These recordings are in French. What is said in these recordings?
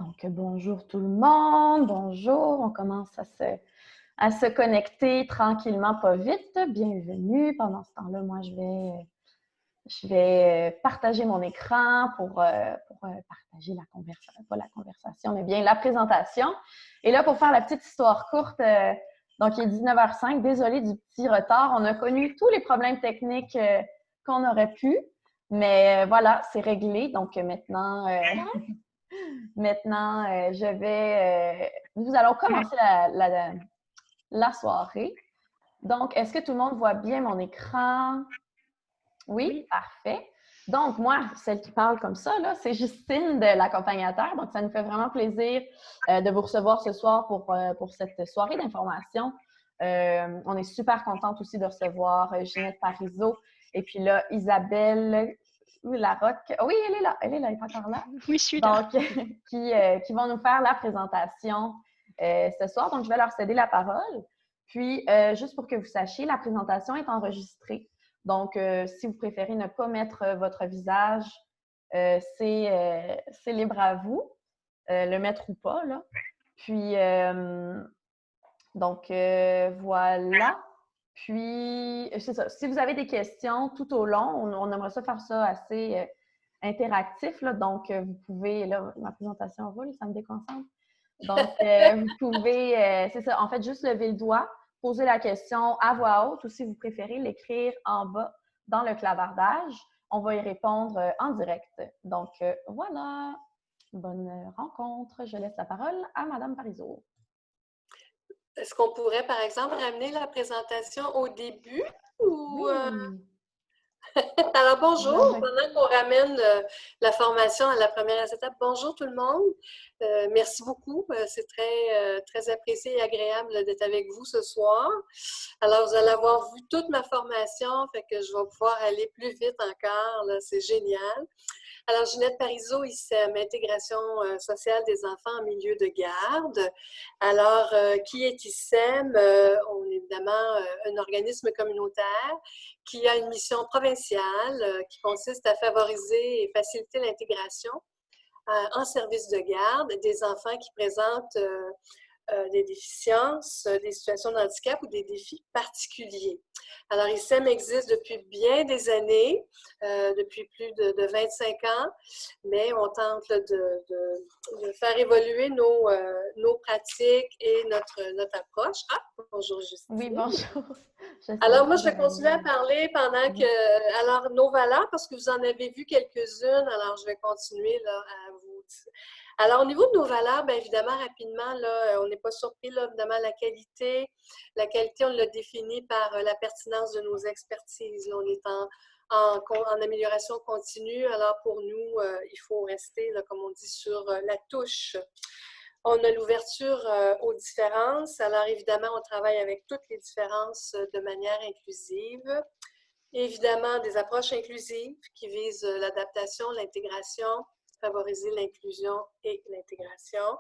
Donc, bonjour tout le monde, bonjour. On commence à se connecter tranquillement, pas vite. Bienvenue. Pendant ce temps-là, moi, je vais partager mon écran pour partager la conversation, pas la conversation, mais bien la présentation. Et là, pour faire la petite histoire courte, donc il est 19h05, désolé du petit retard. On a connu tous les problèmes techniques qu'on aurait pu, mais voilà, c'est réglé. Donc maintenant, nous allons commencer la soirée. Donc, est-ce que tout le monde voit bien mon écran? Oui, parfait. Donc, moi, celle qui parle comme ça, là, c'est Justine de l'accompagnateur. Donc, ça nous fait vraiment plaisir de vous recevoir ce soir pour cette soirée d'information. On est super contente aussi de recevoir Ginette Parizeau et puis là, Isabelle Larocque. Oui, elle est encore là. Oui, je suis là. Donc, qui vont nous faire la présentation ce soir. Donc, je vais leur céder la parole. Puis, juste pour que vous sachiez, la présentation est enregistrée. Donc, si vous préférez ne pas mettre votre visage, c'est libre à vous, le mettre ou pas, là. Puis, donc, voilà. Puis, c'est ça. Si vous avez des questions tout au long, on aimerait ça faire ça assez interactif, là. Donc, vous pouvez, là, ma présentation roule, ça me déconcentre. Donc, vous pouvez, c'est ça, en fait, juste lever le doigt, poser la question à voix haute ou si vous préférez l'écrire en bas dans le clavardage. On va y répondre en direct. Donc, voilà. Bonne rencontre. Je laisse la parole à Madame Parizeau. Est-ce qu'on pourrait, par exemple, ramener la présentation au début? Ou, Oui. Alors, bonjour. Pendant qu'on ramène la formation à la première étape, bonjour tout le monde. Merci beaucoup. C'est très apprécié et agréable d'être avec vous ce soir. Alors, vous allez avoir vu toute ma formation, fait que je vais pouvoir aller plus vite encore. C'est génial. Alors, Ginette Parizeau, ICEM, Intégration sociale des enfants en milieu de garde. Alors, qui est ICEM? On est évidemment un organisme communautaire qui a une mission provinciale qui consiste à favoriser et faciliter l'intégration en service de garde des enfants qui présentent des déficiences, des situations de handicap ou des défis particuliers. Alors, ICEM existe depuis bien des années, depuis plus de 25 ans, mais on tente de faire évoluer nos pratiques et notre approche. Ah, bonjour Justine. Oui, bonjour. Alors, moi, je vais continuer à parler pendant que... Alors, nos valeurs, parce que vous en avez vu quelques-unes, alors je vais continuer là, à vous... Alors, au niveau de nos valeurs, bien évidemment, rapidement, là, on n'est pas surpris, là, évidemment, la qualité. La qualité, on l'a définie par la pertinence de nos expertises. Là, on est en amélioration continue. Alors, pour nous, il faut rester, là, comme on dit, sur la touche. On a l'ouverture aux différences. Alors, évidemment, on travaille avec toutes les différences de manière inclusive. Évidemment, des approches inclusives qui visent l'adaptation, l'intégration, favoriser l'inclusion et l'intégration.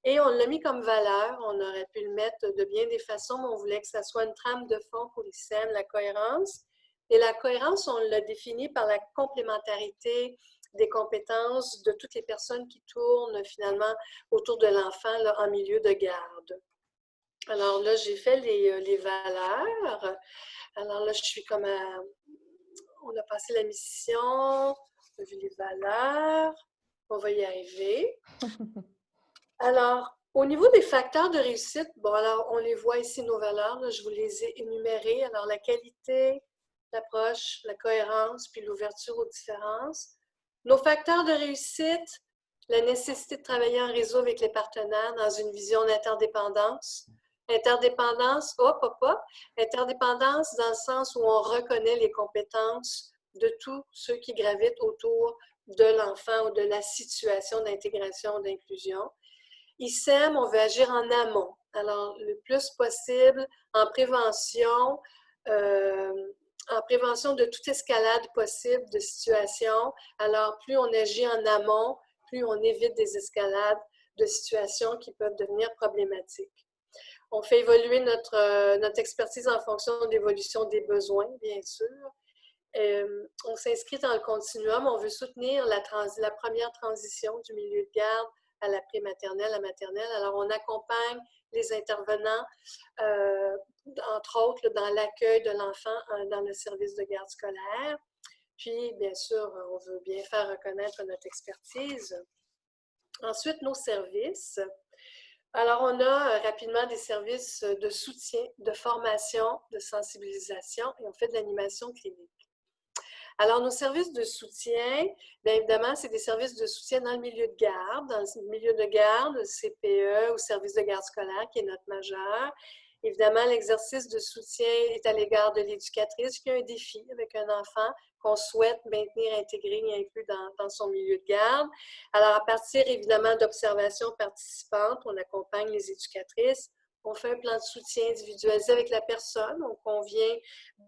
Et on l'a mis comme valeur, on aurait pu le mettre de bien des façons, mais on voulait que ça soit une trame de fond pour l'ICEM, la cohérence. Et la cohérence, on l'a définie par la complémentarité des compétences de toutes les personnes qui tournent finalement autour de l'enfant en milieu de garde. Alors là, j'ai fait les valeurs. Alors là, je suis comme à... On a passé la mission, on a vu les valeurs, on va y arriver. Alors, au niveau des facteurs de réussite, bon, alors on les voit ici, nos valeurs, là, je vous les ai énumérées. Alors, la qualité, l'approche, la cohérence, puis l'ouverture aux différences. Nos facteurs de réussite, la nécessité de travailler en réseau avec les partenaires dans une vision d'interdépendance. Interdépendance, interdépendance dans le sens où on reconnaît les compétences de tous ceux qui gravitent autour de l'enfant ou de la situation d'intégration, d'inclusion. ICEM, on veut agir en amont, alors le plus possible en prévention de toute escalade possible de situation. Alors, plus on agit en amont, plus on évite des escalades de situations qui peuvent devenir problématiques. On fait évoluer notre expertise en fonction de l'évolution des besoins, bien sûr. On s'inscrit dans le continuum. On veut soutenir la première transition du milieu de garde à la prématernelle, à maternelle. Alors, on accompagne les intervenants, entre autres, là, dans l'accueil de l'enfant dans le service de garde scolaire. Puis, bien sûr, on veut bien faire reconnaître notre expertise. Ensuite, nos services. Alors, on a rapidement des services de soutien, de formation, de sensibilisation et on fait de l'animation clinique. Alors, nos services de soutien, bien évidemment, c'est des services de soutien dans le milieu de garde. Dans le milieu de garde, le CPE ou service de garde scolaire, qui est notre majeur. Évidemment, l'exercice de soutien est à l'égard de l'éducatrice qui a un défi avec un enfant qu'on souhaite maintenir intégré et inclus dans son milieu de garde. Alors, à partir, évidemment, d'observations participantes, on accompagne les éducatrices. On fait un plan de soutien individualisé avec la personne. On convient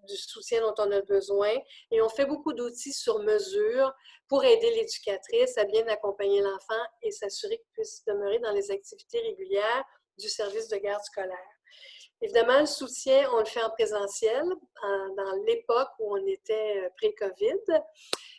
du soutien dont on a besoin. Et on fait beaucoup d'outils sur mesure pour aider l'éducatrice à bien accompagner l'enfant et s'assurer qu'il puisse demeurer dans les activités régulières du service de garde scolaire. Évidemment, le soutien, on le fait en présentiel, dans l'époque où on était pré-COVID.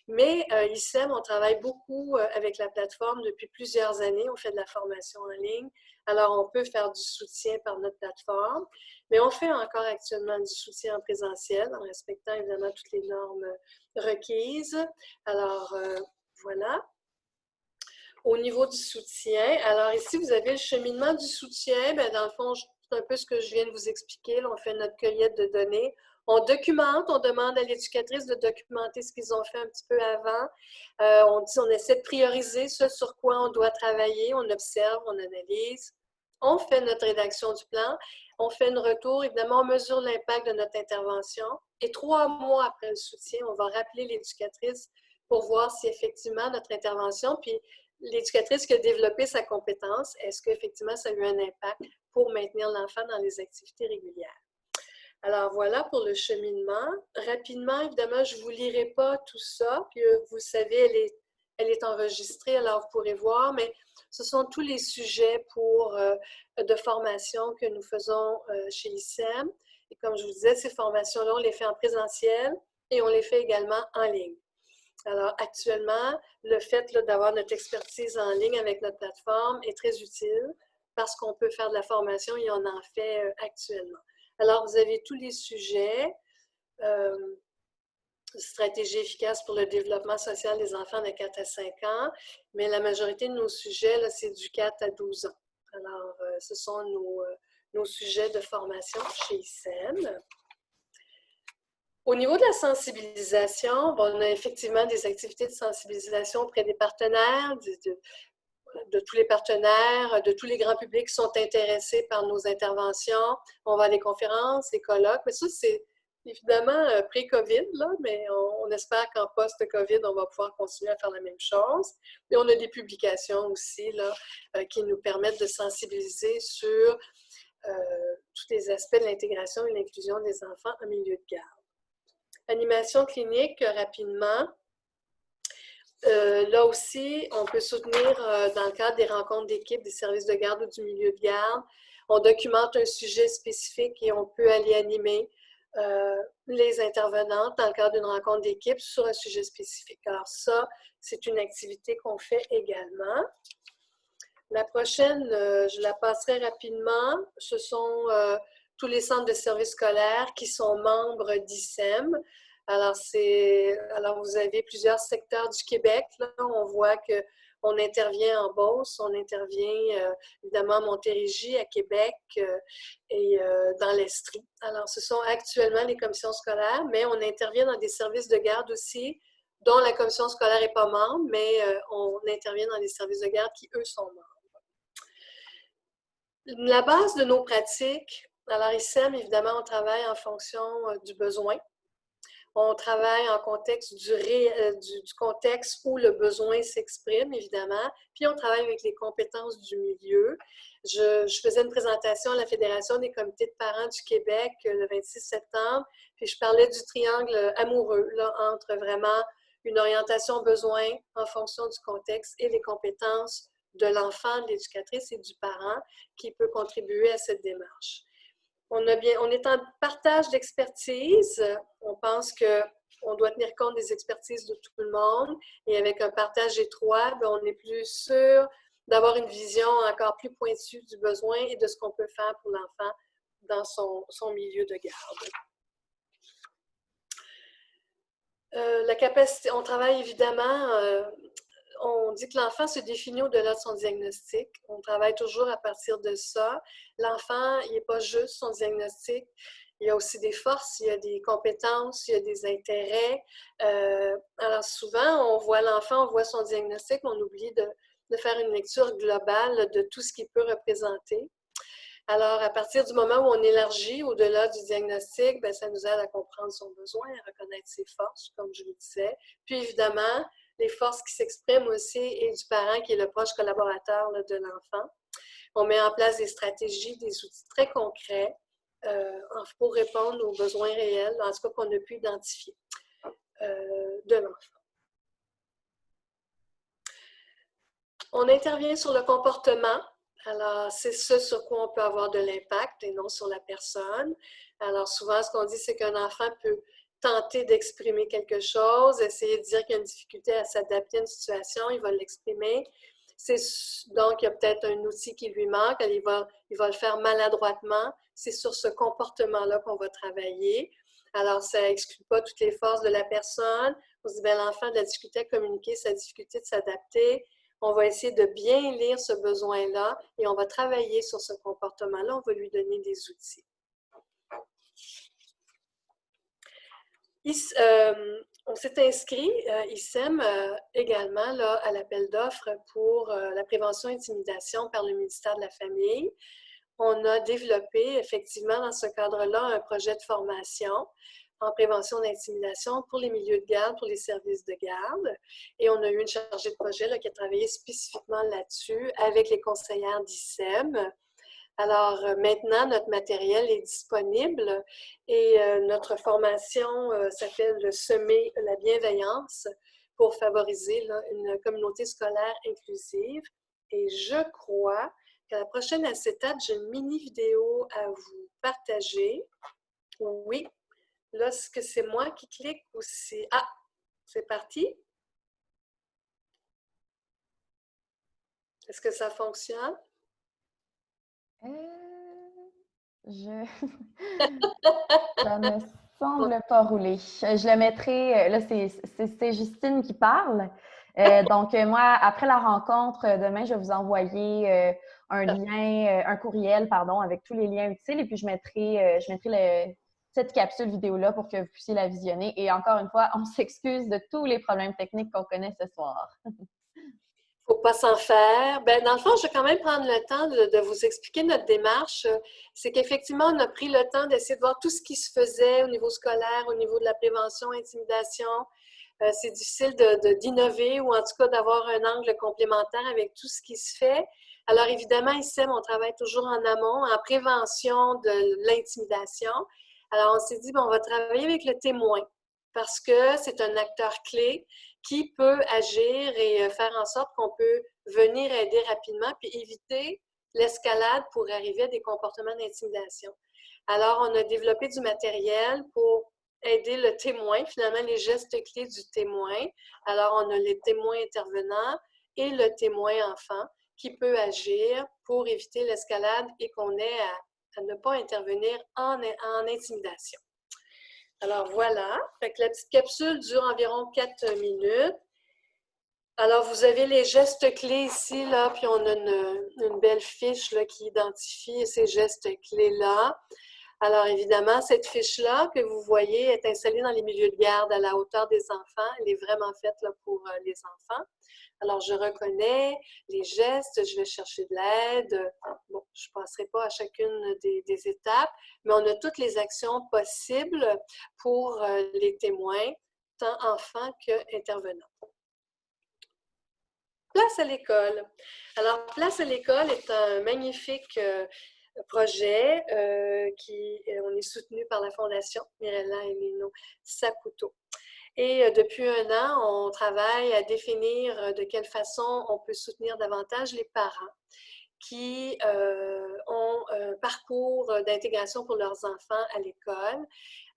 Mais ICEM, on travaille beaucoup avec la plateforme depuis plusieurs années. On fait de la formation en ligne. Alors, on peut faire du soutien par notre plateforme. Mais on fait encore actuellement du soutien en présentiel, en respectant évidemment toutes les normes requises. Alors, voilà. Au niveau du soutien, alors ici, vous avez le cheminement du soutien. Bien, dans le fond, c'est un peu ce que je viens de vous expliquer. Là, on fait notre cueillette de données. On documente, on demande à l'éducatrice de documenter ce qu'ils ont fait un petit peu avant. On essaie de prioriser ce sur quoi on doit travailler. On observe, on analyse. On fait notre rédaction du plan. On fait un retour. Évidemment, on mesure l'impact de notre intervention. Et 3 mois après le soutien, on va rappeler l'éducatrice pour voir si effectivement notre intervention, puis l'éducatrice qui a développé sa compétence, est-ce qu'effectivement ça a eu un impact pour maintenir l'enfant dans les activités régulières. Alors voilà pour le cheminement. Rapidement, évidemment, je ne vous lirai pas tout ça, puis vous savez, elle est enregistrée, alors vous pourrez voir, mais ce sont tous les sujets de formation que nous faisons chez ICEM. Et comme je vous disais, ces formations-là, on les fait en présentiel et on les fait également en ligne. Alors, actuellement, le fait d'avoir notre expertise en ligne avec notre plateforme est très utile parce qu'on peut faire de la formation et on en fait actuellement. Alors, vous avez tous les sujets, stratégie efficace pour le développement social des enfants de 4 à 5 ans, mais la majorité de nos sujets, c'est du 4 à 12 ans. Alors, ce sont nos sujets de formation chez ICEM. Au niveau de la sensibilisation, on a effectivement des activités de sensibilisation auprès des partenaires, de tous les partenaires, de tous les grands publics qui sont intéressés par nos interventions. On va à des conférences, des colloques, mais ça, c'est évidemment pré-COVID, mais on espère qu'en post-COVID, on va pouvoir continuer à faire la même chose. Et on a des publications aussi là, qui nous permettent de sensibiliser sur tous les aspects de l'intégration et l'inclusion des enfants en milieu de garde. Animation clinique, rapidement. Là aussi, on peut soutenir dans le cadre des rencontres d'équipe, des services de garde ou du milieu de garde. On documente un sujet spécifique et on peut aller animer les intervenantes dans le cadre d'une rencontre d'équipe sur un sujet spécifique. Alors ça, c'est une activité qu'on fait également. La prochaine, je la passerai rapidement. Ce sont tous les centres de services scolaires qui sont membres d'ICEM. Alors, vous avez plusieurs secteurs du Québec. Là, on voit qu'on intervient en Beauce, on intervient évidemment à Montérégie, à Québec et dans l'Estrie. Alors, ce sont actuellement les commissions scolaires, mais on intervient dans des services de garde aussi, dont la commission scolaire n'est pas membre, mais on intervient dans des services de garde qui, eux, sont membres. La base de nos pratiques, alors ICEM, évidemment, on travaille en fonction du besoin. On travaille en contexte du contexte où le besoin s'exprime, évidemment. Puis, on travaille avec les compétences du milieu. Je faisais une présentation à la Fédération des comités de parents du Québec le 26 septembre. Puis, je parlais du triangle amoureux, là, entre vraiment une orientation besoin en fonction du contexte et les compétences de l'enfant, de l'éducatrice et du parent qui peut contribuer à cette démarche. On est en partage d'expertise. On pense qu'on doit tenir compte des expertises de tout le monde. Et avec un partage étroit, on est plus sûr d'avoir une vision encore plus pointue du besoin et de ce qu'on peut faire pour l'enfant dans son milieu de garde. La capacité, on travaille évidemment, on dit que l'enfant se définit au-delà de son diagnostic. On travaille toujours à partir de ça. L'enfant, il n'est pas juste son diagnostic. Il y a aussi des forces, il y a des compétences, il y a des intérêts. Alors souvent, on voit l'enfant, on voit son diagnostic, mais on oublie de faire une lecture globale de tout ce qu'il peut représenter. Alors, à partir du moment où on élargit au-delà du diagnostic, bien, ça nous aide à comprendre son besoin, à reconnaître ses forces, comme je le disais. Puis, évidemment, les forces qui s'expriment aussi et du parent qui est le proche collaborateur là, de l'enfant. On met en place des stratégies, des outils très concrets pour répondre aux besoins réels, en tout cas qu'on a pu identifier de l'enfant. On intervient sur le comportement. Alors, c'est ce sur quoi on peut avoir de l'impact et non sur la personne. Alors, souvent, ce qu'on dit, c'est qu'un enfant peut tenter d'exprimer quelque chose, essayer de dire qu'il y a une difficulté à s'adapter à une situation, il va l'exprimer. Donc, il y a peut-être un outil qui lui manque, il va le faire maladroitement. C'est sur ce comportement-là qu'on va travailler. Alors, ça n'exclut pas toutes les forces de la personne. On se dit, bien, l'enfant a de la difficulté à communiquer, sa difficulté de s'adapter. On va essayer de bien lire ce besoin-là et on va travailler sur ce comportement-là. On va lui donner des outils. On s'est inscrit, ICEM, également là, à l'appel d'offres pour la prévention et intimidation par le ministère de la Famille. On a développé effectivement dans ce cadre-là un projet de formation en prévention d'intimidation pour les milieux de garde, pour les services de garde. Et on a eu une chargée de projet là, qui a travaillé spécifiquement là-dessus avec les conseillères d'ICEM. Alors maintenant, notre matériel est disponible et notre formation s'appelle « Semer la bienveillance » pour favoriser là, une communauté scolaire inclusive. Et je crois qu'à la prochaine acétate, j'ai une mini vidéo à vous partager. Oui, là, est-ce que c'est moi qui clique ou c'est... Ah, c'est parti. Est-ce que ça fonctionne? Ça me semble pas rouler. Je le mettrai, là, c'est Justine qui parle. Donc, moi, après la rencontre, demain, je vais vous envoyer un lien, un courriel, pardon, avec tous les liens utiles. Et puis, je mettrai cette capsule vidéo-là pour que vous puissiez la visionner. Et encore une fois, on s'excuse de tous les problèmes techniques qu'on connaît ce soir. Faut pas s'en faire. Ben, dans le fond, je vais quand même prendre le temps de vous expliquer notre démarche. C'est qu'effectivement, on a pris le temps d'essayer de voir tout ce qui se faisait au niveau scolaire, au niveau de la prévention, intimidation. C'est difficile d'innover ou en tout cas d'avoir un angle complémentaire avec tout ce qui se fait. Alors évidemment, ici, on travaille toujours en amont, en prévention de l'intimidation. Alors on s'est dit, bon, on va travailler avec le témoin parce que c'est un acteur clé qui peut agir et faire en sorte qu'on peut venir aider rapidement puis éviter l'escalade pour arriver à des comportements d'intimidation. Alors, on a développé du matériel pour aider le témoin, finalement, les gestes clés du témoin. Alors, on a les témoins intervenants et le témoin enfant qui peut agir pour éviter l'escalade et qu'on ait à ne pas intervenir en intimidation. Alors voilà, fait que la petite capsule dure environ 4 minutes. Alors vous avez les gestes clés ici, là, puis on a une belle fiche là, qui identifie ces gestes clés-là. Alors évidemment, cette fiche-là que vous voyez est installée dans les milieux de garde à la hauteur des enfants. Elle est vraiment faite là, pour les enfants. Alors, je reconnais les gestes, je vais chercher de l'aide. Bon, je ne passerai pas à chacune des étapes, mais on a toutes les actions possibles pour les témoins, tant enfants qu'intervenants. Place à l'école. Alors, Place à l'école est un magnifique projet on est soutenu par la Fondation Mirella et Lino Saputo. Et depuis un an, on travaille à définir de quelle façon on peut soutenir davantage les parents qui ont un parcours d'intégration pour leurs enfants à l'école.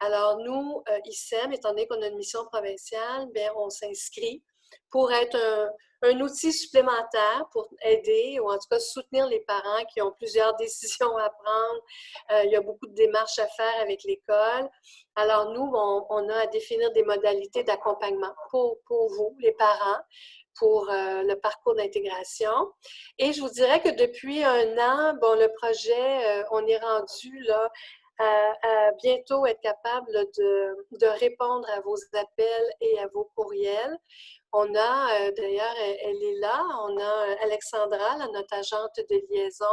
Alors nous, ICEM, étant donné qu'on a une mission provinciale, bien, on s'inscrit pour être un outil supplémentaire pour aider ou en tout cas soutenir les parents qui ont plusieurs décisions à prendre. Il y a beaucoup de démarches à faire avec l'école. Alors nous, on a à définir des modalités d'accompagnement pour vous, les parents, pour le parcours d'intégration. Et je vous dirais que depuis 1 an, bon, le projet, on est rendu là à bientôt être capable de répondre à vos appels et à vos courriels. On a, d'ailleurs, elle est là, on a Alexandra, notre agente de liaison,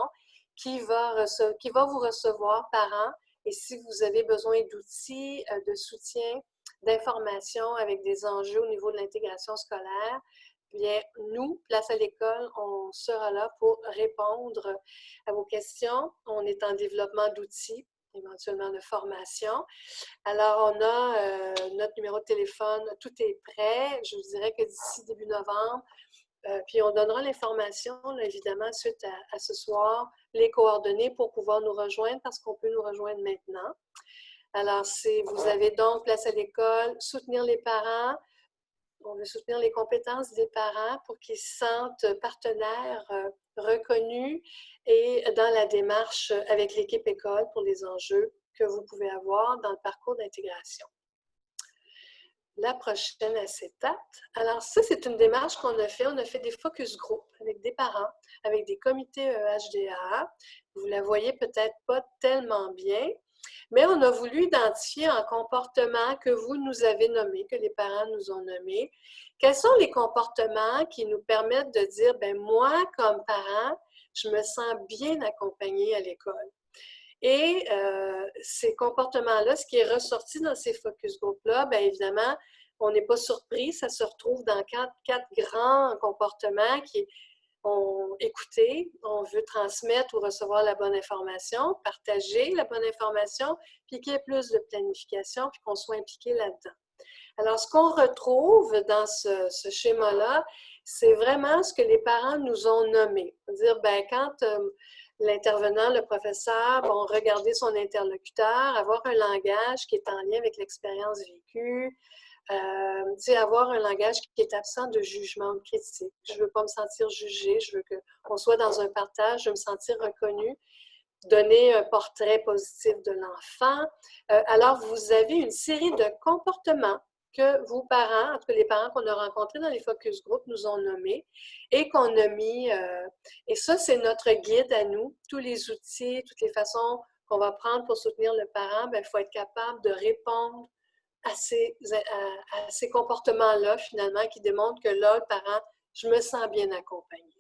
qui va vous recevoir parents. Et si vous avez besoin d'outils, de soutien, d'informations avec des enjeux au niveau de l'intégration scolaire, bien, nous, Place à l'école, on sera là pour répondre à vos questions. On est en développement d'outils, éventuellement de formation. Alors, on a notre numéro de téléphone, tout est prêt. Je vous dirais que d'ici début novembre, puis on donnera l'information, évidemment, suite à ce soir, les coordonnées pour pouvoir nous rejoindre parce qu'on peut nous rejoindre maintenant. Alors, vous avez donc Place à l'école, soutenir les parents. On veut soutenir les compétences des parents pour qu'ils se sentent partenaires reconnus et dans la démarche avec l'équipe école pour les enjeux que vous pouvez avoir dans le parcours d'intégration. La prochaine acétate. Alors ça, c'est une démarche qu'on a fait. On a fait des focus group avec des parents, avec des comités HDA. Vous la voyez peut-être pas tellement bien, mais on a voulu identifier un comportement que vous nous avez nommé, que les parents nous ont nommé. Quels sont les comportements qui nous permettent de dire, ben moi, comme parent, je me sens bien accompagnée à l'école. Et ces comportements-là, ce qui est ressorti dans ces focus group-là, bien évidemment, on n'est pas surpris, ça se retrouve dans quatre grands comportements qui ont écouté, on veut transmettre ou recevoir la bonne information, partager la bonne information, puis qu'il y ait plus de planification, puis qu'on soit impliqué là-dedans. Alors, ce qu'on retrouve dans ce schéma-là, c'est vraiment ce que les parents nous ont nommé. Dire, ben quand l'intervenant, le professeur, vont regarder son interlocuteur, avoir un langage qui est en lien avec l'expérience vécue, avoir un langage qui est absent de jugement, de critique. Je ne veux pas me sentir jugée, je veux qu'on soit dans un partage, je veux me sentir reconnue, donner un portrait positif de l'enfant. Alors, vous avez une série de comportements que vos parents, en tout cas les parents qu'on a rencontrés dans les focus group, nous ont nommés et qu'on a mis, et ça, c'est notre guide à nous. Tous les outils, toutes les façons qu'on va prendre pour soutenir le parent, il faut être capable de répondre à ces comportements-là, finalement, qui démontrent que là, le parent, je me sens bien accompagné.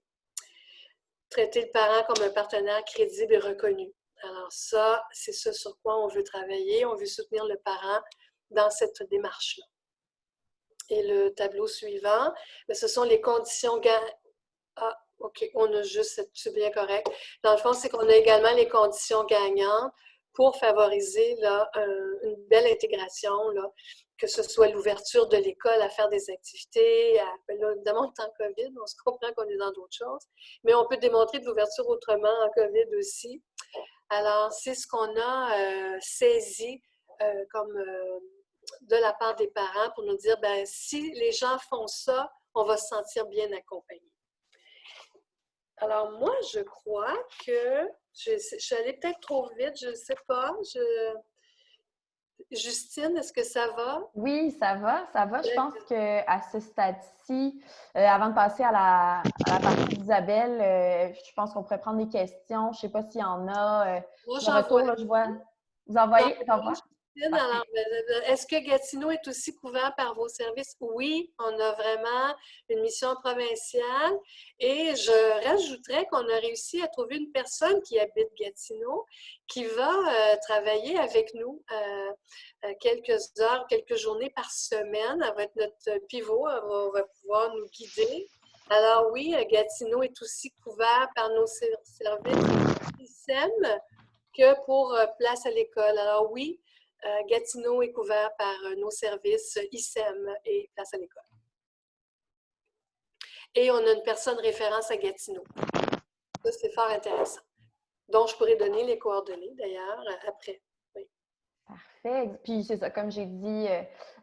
Traiter le parent comme un partenaire crédible et reconnu. Alors ça, c'est ce sur quoi on veut travailler. On veut soutenir le parent dans cette démarche-là. Et le tableau suivant, ce sont les conditions gagnantes. Ah, OK, on a juste, c'est bien correct. Dans le fond, c'est qu'on a également les conditions gagnantes pour favoriser là, une belle intégration, là, que ce soit l'ouverture de l'école à faire des activités. Là, évidemment, on est en COVID, on se comprend qu'on est dans d'autres choses, mais on peut démontrer de l'ouverture autrement en COVID aussi. Alors, c'est ce qu'on a saisi comme de la part des parents pour nous dire, ben, si les gens font ça, on va se sentir bien accompagné. Alors, moi, je crois que je suis allée peut-être trop vite, je ne sais pas. Justine, est-ce que ça va? Oui, ça va, ça va. Je pense qu'à ce stade-ci, avant de passer à la partie d'Isabelle, je pense qu'on pourrait prendre des questions. Je ne sais pas s'il y en a. Moi, De retour, là, je vois. Vous envoyez? Alors, est-ce que Gatineau est aussi couvert par vos services? Oui, on a vraiment une mission provinciale et je rajouterais qu'on a réussi à trouver une personne qui habite Gatineau qui va travailler avec nous quelques heures, quelques journées par semaine. Elle va être notre pivot, elle va pouvoir nous guider. Alors oui, Gatineau est aussi couvert par nos services ISEM que pour Place à l'école. Alors oui, Gatineau est couvert par nos services ISEM et Place à l'école. Et on a une personne référence à Gatineau. Ça, c'est fort intéressant. Donc, je pourrais donner les coordonnées, d'ailleurs, après. Oui. Parfait. Puis c'est ça, comme j'ai dit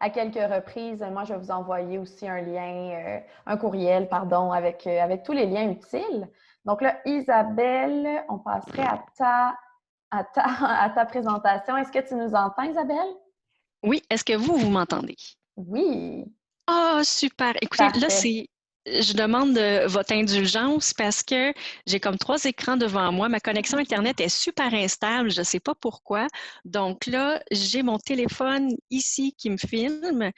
à quelques reprises, moi je vais vous envoyer aussi un lien, un courriel, pardon, avec tous les liens utiles. Donc là, Isabelle, on passerait à ta présentation. Est-ce que tu nous entends, Isabelle? Oui, est-ce que vous m'entendez? Oui, Ah, super. Écoutez, là, parfait. je demande votre indulgence parce que j'ai comme 3 écrans devant moi. Ma connexion Internet est super instable, je ne sais pas pourquoi. Donc là, j'ai mon téléphone ici qui me filme.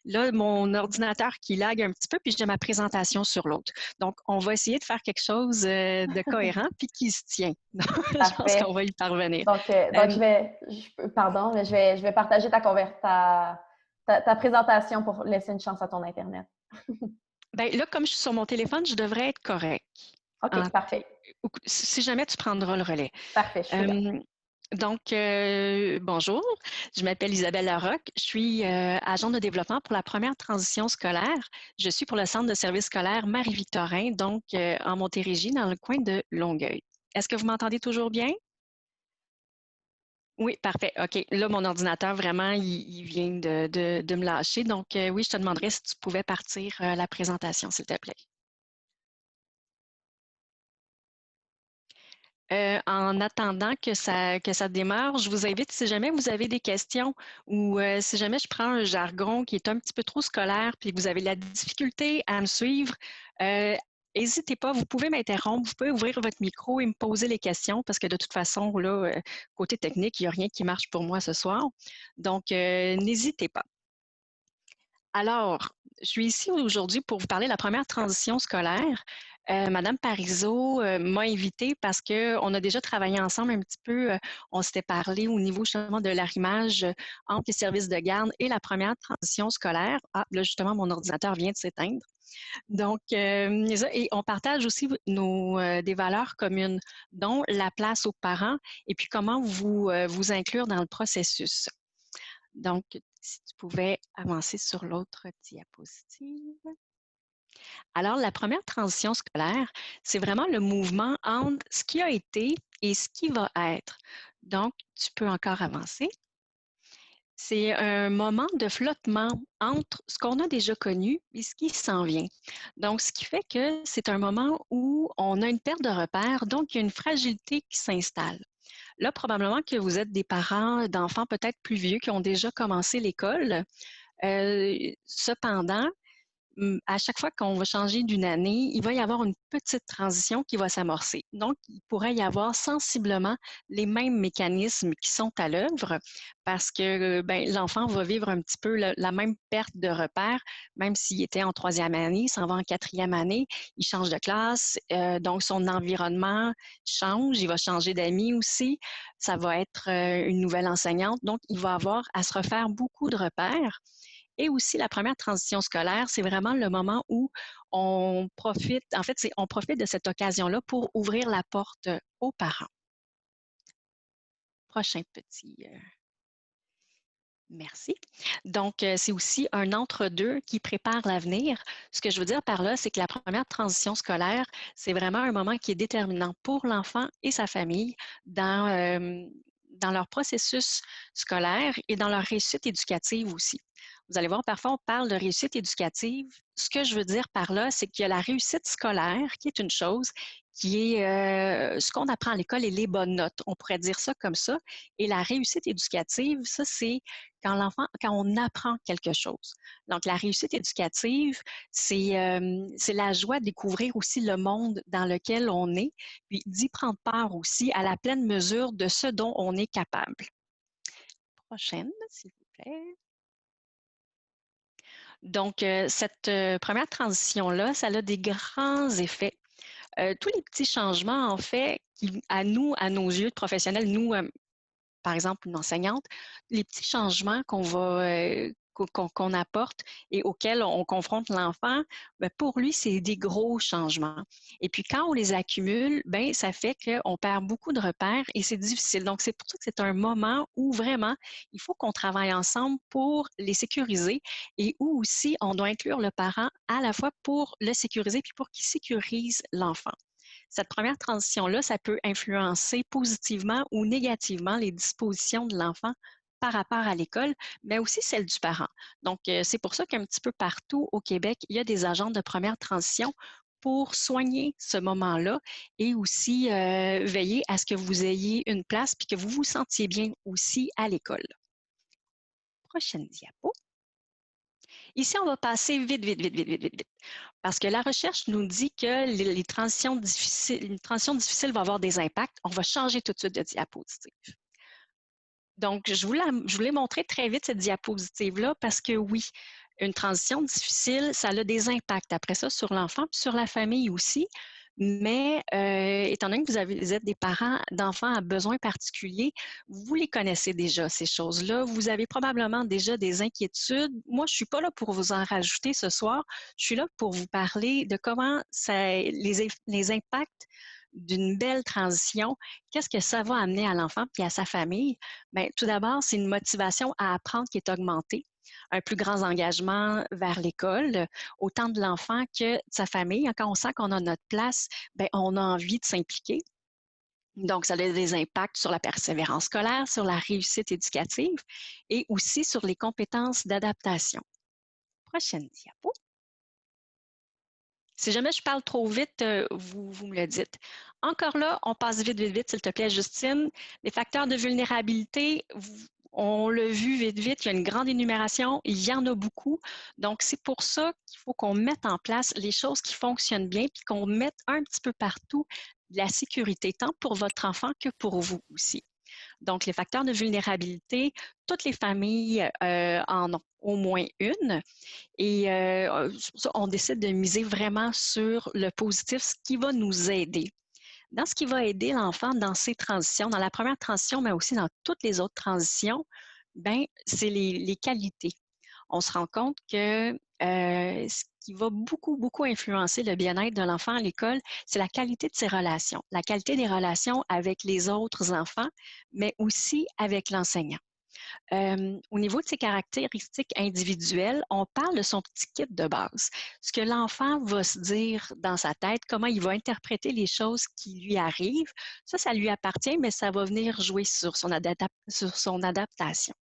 Là, mon ordinateur qui lag un petit peu, puis j'ai ma présentation sur l'autre. Donc, on va essayer de faire quelque chose de cohérent puis qui se tient. Je pense qu'on Parfait. va y parvenir. Donc pardon, mais je vais partager ta présentation pour laisser une chance à ton Internet. Ben là, comme je suis sur mon téléphone, je devrais être correct. OK, parfait. Si jamais tu prendras le relais. Parfait, je suis là. Donc, bonjour, je m'appelle Isabelle Larocque, je suis agente de développement pour la première transition scolaire. Je suis pour le centre de services scolaires Marie-Victorin, donc en Montérégie, dans le coin de Longueuil. Est-ce que vous m'entendez toujours bien? Oui, parfait. OK. Là, mon ordinateur, vraiment, il vient de me lâcher. Donc, oui, je te demanderais si tu pouvais partir la présentation, s'il te plaît. En attendant que ça démarre, je vous invite, si jamais vous avez des questions ou si jamais je prends un jargon qui est un petit peu trop scolaire puis que vous avez la difficulté à me suivre, n'hésitez pas, vous pouvez m'interrompre, vous pouvez ouvrir votre micro et me poser les questions parce que de toute façon, là, côté technique, il n'y a rien qui marche pour moi ce soir. Donc, n'hésitez pas. Alors, je suis ici aujourd'hui pour vous parler de la première transition scolaire. Madame Parizeau m'a invitée parce qu'on a déjà travaillé ensemble un petit peu. On s'était parlé au niveau justement de l'arrimage entre les services de garde et la première transition scolaire. Ah, là, justement, mon ordinateur vient de s'éteindre. Donc, et on partage aussi des valeurs communes, dont la place aux parents et puis comment vous inclure dans le processus. Donc, si tu pouvais avancer sur l'autre diapositive. Alors, la première transition scolaire, c'est vraiment le mouvement entre ce qui a été et ce qui va être. Donc, tu peux encore avancer. C'est un moment de flottement entre ce qu'on a déjà connu et ce qui s'en vient. Donc, ce qui fait que c'est un moment où on a une perte de repères, donc il y a une fragilité qui s'installe. Là, probablement que vous êtes des parents d'enfants peut-être plus vieux qui ont déjà commencé l'école. Cependant, à chaque fois qu'on va changer d'une année, il va y avoir une petite transition qui va s'amorcer. Donc, il pourrait y avoir sensiblement les mêmes mécanismes qui sont à l'œuvre parce que l'enfant va vivre un petit peu la même perte de repères, même s'il était en 3e année, il s'en va en 4e année, il change de classe, donc son environnement change, il va changer d'amis aussi, ça va être une nouvelle enseignante, donc il va avoir à se refaire beaucoup de repères. Et aussi, la première transition scolaire, c'est vraiment le moment où on profite, en fait, on profite de cette occasion-là pour ouvrir la porte aux parents. Prochain petit. Merci. Donc, c'est aussi un entre-deux qui prépare l'avenir. Ce que je veux dire par là, c'est que la première transition scolaire, c'est vraiment un moment qui est déterminant pour l'enfant et sa famille dans leur processus scolaire et dans leur réussite éducative aussi. Vous allez voir, parfois, on parle de réussite éducative. Ce que je veux dire par là, c'est qu'il y a la réussite scolaire, qui est une chose, qui est ce qu'on apprend à l'école et les bonnes notes. On pourrait dire ça comme ça. Et la réussite éducative, ça, c'est quand on apprend quelque chose. Donc, la réussite éducative, c'est la joie de découvrir aussi le monde dans lequel on est, puis d'y prendre part aussi à la pleine mesure de ce dont on est capable. Prochaine, s'il vous plaît. Donc, cette première transition-là, ça a des grands effets. Tous les petits changements, en fait, à nos yeux de professionnels, nous, par exemple, une enseignante, les petits changements qu'on apporte et auxquels on confronte l'enfant, pour lui, c'est des gros changements. Et puis, quand on les accumule, ça fait qu'on perd beaucoup de repères et c'est difficile. Donc, c'est pour ça que c'est un moment où vraiment, il faut qu'on travaille ensemble pour les sécuriser et où aussi on doit inclure le parent à la fois pour le sécuriser puis pour qu'il sécurise l'enfant. Cette première transition-là, ça peut influencer positivement ou négativement les dispositions de l'enfant par rapport à l'école, mais aussi celle du parent. Donc, c'est pour ça qu'un petit peu partout au Québec, il y a des agents de première transition pour soigner ce moment-là et aussi veiller à ce que vous ayez une place puis que vous vous sentiez bien aussi à l'école. Prochaine diapo. Ici, on va passer vite, vite, vite, vite, vite, vite, vite. Parce que la recherche nous dit que les transitions difficiles, une transition difficile va avoir des impacts. On va changer tout de suite de diapositive. Donc, je voulais montrer très vite cette diapositive-là parce que oui, une transition difficile, ça a des impacts après ça sur l'enfant puis sur la famille aussi. Mais étant donné que vous êtes des parents d'enfants à besoins particuliers, vous les connaissez déjà, ces choses-là. Vous avez probablement déjà des inquiétudes. Moi, je ne suis pas là pour vous en rajouter ce soir. Je suis là pour vous parler de comment les impacts d'une belle transition, qu'est-ce que ça va amener à l'enfant et à sa famille? Bien, tout d'abord, c'est une motivation à apprendre qui est augmentée, un plus grand engagement vers l'école, autant de l'enfant que de sa famille. Quand on sent qu'on a notre place, bien, on a envie de s'impliquer. Donc, ça a des impacts sur la persévérance scolaire, sur la réussite éducative et aussi sur les compétences d'adaptation. Prochaine diapo. Si jamais je parle trop vite, vous me le dites. Encore là, on passe vite, vite, vite, s'il te plaît, Justine. Les facteurs de vulnérabilité, on l'a vu vite, vite, il y a une grande énumération, il y en a beaucoup. Donc, c'est pour ça qu'il faut qu'on mette en place les choses qui fonctionnent bien, puis qu'on mette un petit peu partout de la sécurité, tant pour votre enfant que pour vous aussi. Donc, les facteurs de vulnérabilité, toutes les familles en ont au moins une. Et on décide de miser vraiment sur le positif, ce qui va nous aider. Dans ce qui va aider l'enfant dans ses transitions, dans la première transition, mais aussi dans toutes les autres transitions, ben, c'est les qualités. On se rend compte que ce qui va beaucoup, beaucoup influencer le bien-être de l'enfant à l'école, c'est la qualité de ses relations, la qualité des relations avec les autres enfants, mais aussi avec l'enseignant. Au niveau de ses caractéristiques individuelles, on parle de son petit kit de base. Ce que l'enfant va se dire dans sa tête, comment il va interpréter les choses qui lui arrivent, ça lui appartient, mais ça va venir jouer sur son adaptation.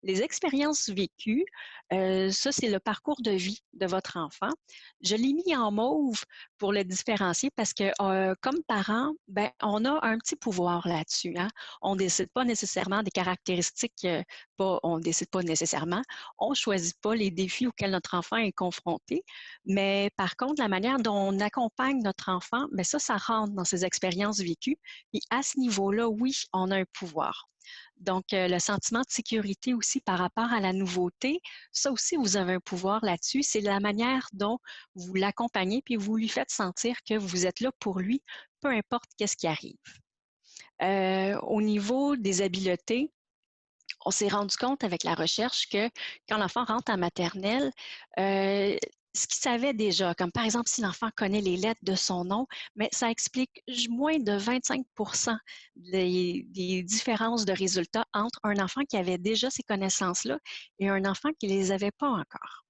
Les expériences vécues, ça, c'est le parcours de vie de votre enfant. Je l'ai mis en mauve pour le différencier parce que, comme parents, ben, on a un petit pouvoir là-dessus. Hein? On ne décide pas nécessairement des caractéristiques, on ne décide pas nécessairement. On ne choisit pas les défis auxquels notre enfant est confronté. Mais par contre, la manière dont on accompagne notre enfant, ben ça rentre dans ses expériences vécues. Et à ce niveau-là, oui, on a un pouvoir. Donc, le sentiment de sécurité aussi par rapport à la nouveauté, ça aussi, vous avez un pouvoir là-dessus. C'est la manière dont vous l'accompagnez puis vous lui faites sentir que vous êtes là pour lui, peu importe qu'est-ce qui arrive. Au niveau des habiletés, on s'est rendu compte avec la recherche que quand l'enfant rentre en maternelle, ce qu'il savait déjà, comme par exemple si l'enfant connaît les lettres de son nom, mais ça explique moins de 25 des différences de résultats entre un enfant qui avait déjà ces connaissances-là et un enfant qui ne les avait pas encore.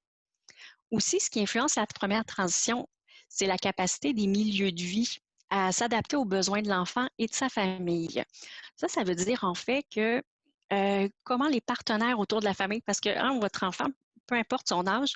Aussi, ce qui influence la première transition, c'est la capacité des milieux de vie à s'adapter aux besoins de l'enfant et de sa famille. Ça veut dire en fait que comment les partenaires autour de la famille, parce que votre enfant, peu importe son âge,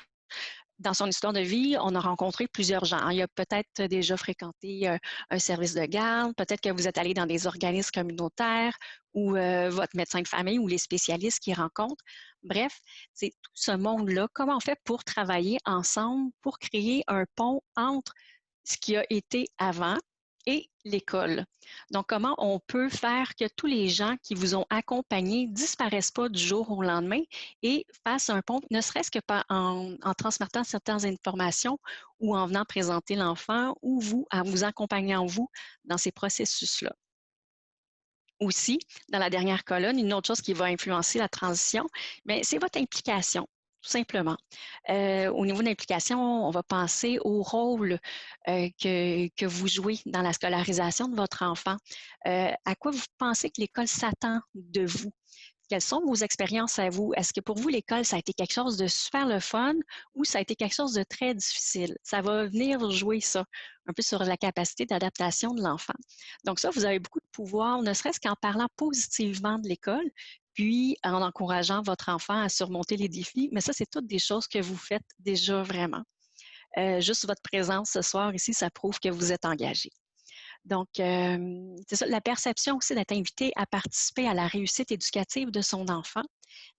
dans son histoire de vie, on a rencontré plusieurs gens. Il a peut-être déjà fréquenté un service de garde, peut-être que vous êtes allé dans des organismes communautaires ou votre médecin de famille ou les spécialistes qui rencontrent. Bref, c'est tout ce monde-là. Comment on fait pour travailler ensemble, pour créer un pont entre ce qui a été avant et l'école. Donc, comment on peut faire que tous les gens qui vous ont accompagné ne disparaissent pas du jour au lendemain et fassent un pont, ne serait-ce que en transmettant certaines informations ou en venant présenter l'enfant ou en vous accompagnant, vous, dans ces processus-là. Aussi, dans la dernière colonne, une autre chose qui va influencer la transition, c'est votre implication. Tout simplement. Au niveau de l'implication, on va penser au rôle que vous jouez dans la scolarisation de votre enfant. À quoi vous pensez que l'école s'attend de vous? Quelles sont vos expériences à vous? Est-ce que pour vous, l'école, ça a été quelque chose de super le fun ou ça a été quelque chose de très difficile? Ça va venir jouer ça, un peu sur la capacité d'adaptation de l'enfant. Donc ça, vous avez beaucoup de pouvoir, ne serait-ce qu'en parlant positivement de l'école, puis en encourageant votre enfant à surmonter les défis. Mais ça, c'est toutes des choses que vous faites déjà vraiment. Juste votre présence ce soir ici, ça prouve que vous êtes engagé. Donc, c'est ça, la perception aussi d'être invité à participer à la réussite éducative de son enfant,